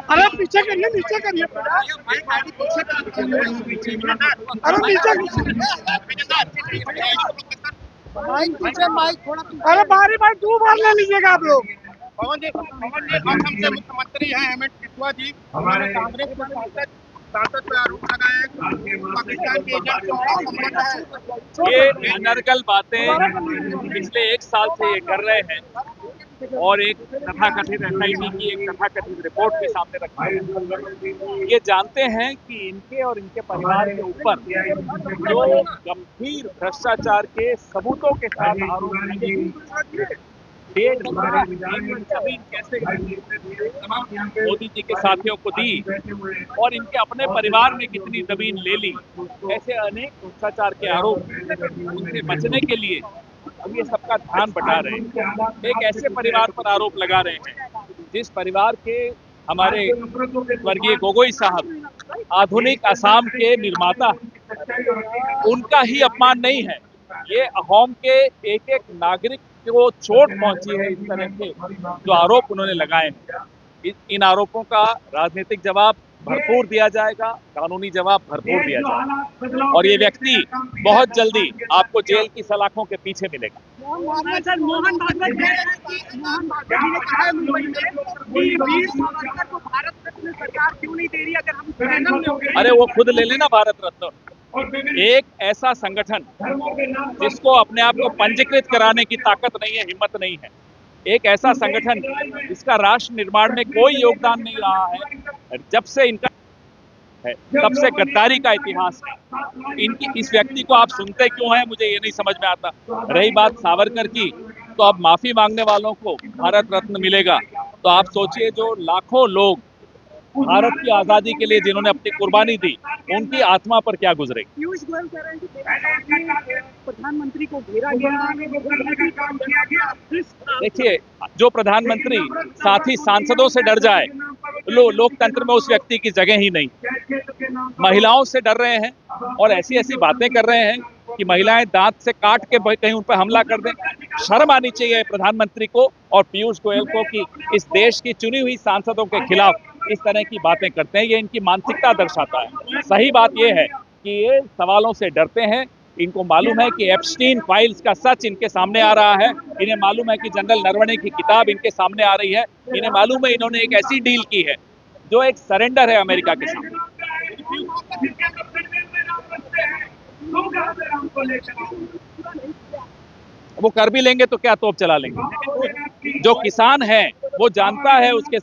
अरे पीछे करिए, नीचे करिए, अरे नीचे, माइक थोड़ा। अरे बारी बारी 2 बार ले लीजिएगा आप लोग। पवन जी असम से मुख्यमंत्री हैं हेमंत बिस्वा जी, उन्होंने कांग्रेस के सांसद पर आरोप लगाया है पाकिस्तान के एजेंट से उनका संबंध है। ये अनर्गल बातें पिछले 1 साल से ये कर रहे हैं और एक तथाकथित SIT की एक तथाकथित रिपोर्ट भी सामने रखी है। ये जानते हैं कि इनके और इनके परिवार के ऊपर जो गंभीर भ्रष्टाचार के सबूतों के साथ आरोप लगे, 1.5 एकड़ जमीन कैसे मोदी जी के साथियों को दी और इनके अपने परिवार ने कितनी जमीन ले ली, ऐसे अनेक भ्रष्टाचार के आरोप उनसे बचने के लिए अब ये सबका ध्यान बटा रहे हैं। एक ऐसे परिवार पर आरोप लगा रहे हैं जिस परिवार के हमारे स्वर्गीय गोगोई साहब आधुनिक असम के निर्माता, उनका ही अपमान नहीं है, ये अहोम के एक एक नागरिक को चोट पहुंची है। इस तरह के जो आरोप उन्होंने लगाए हैं, इन आरोपों का राजनीतिक जवाब भरपूर दिया जाएगा, कानूनी जवाब भरपूर दिया जाएगा और ये व्यक्ति बहुत जल्दी आपको जेल की सलाखों के पीछे मिलेगा। मोहन भागवत जी ने कहा है मुंबई में कि वीर सावरकर को भारत रत्न सरकार क्यों नहीं दे रही, अगर हम रेफरेंडम में। अरे वो खुद ले लेना भारत रत्न। एक ऐसा संगठन जिसको अपने आप को पंजीकृत कराने की ताकत नहीं है, हिम्मत नहीं है, एक ऐसा संगठन जिसका राष्ट्र निर्माण में कोई योगदान नहीं रहा है, जब से इनका है तब से गद्दारी का इतिहास है। इनकी इस व्यक्ति को आप सुनते क्यों हैं, मुझे ये नहीं समझ में आता। रही बात सावरकर की, तो अब माफी मांगने वालों को भारत रत्न मिलेगा, तो आप सोचिए जो लाखों लोग भारत की आजादी के लिए जिन्होंने अपनी कुर्बानी दी, उनकी आत्मा पर क्या गुजरेगी। पीयूष गोयल कह रहे हैं कि प्रधानमंत्री को घेरा गया, देखिए, जो प्रधानमंत्री साथ ही सांसदों से डर जाए, लोकतंत्र में उस व्यक्ति की जगह ही नहीं। महिलाओं से डर रहे हैं और ऐसी ऐसी बातें कर रहे हैं कि महिलाएं दांत से काट के कहीं उन पर हमला कर दें। शर्म आनी चाहिए प्रधानमंत्री को और पीयूष गोयल को कि इस देश की चुनी हुई सांसदों के खिलाफ इस तरह की बातें करते हैं। ये इनकी मानसिकता दर्शाता है। सही बात ये है कि ये सवालों से डरते हैं। इनको मालूम है कि एप्स्टीन फाइल्स का सच इनके सामने आ रहा है। इन्हें मालूम है कि जनरल नरवणे की किताब इनके सामने आ रही है। इन्हें मालूम है इन्होंने एक ऐसी डील की है जो एक सरेंडर है अमेरिका के सामने। वो कर भी लेंगे तो क्या तोप चला लेंगे। जो किसान है वो जानता है उसके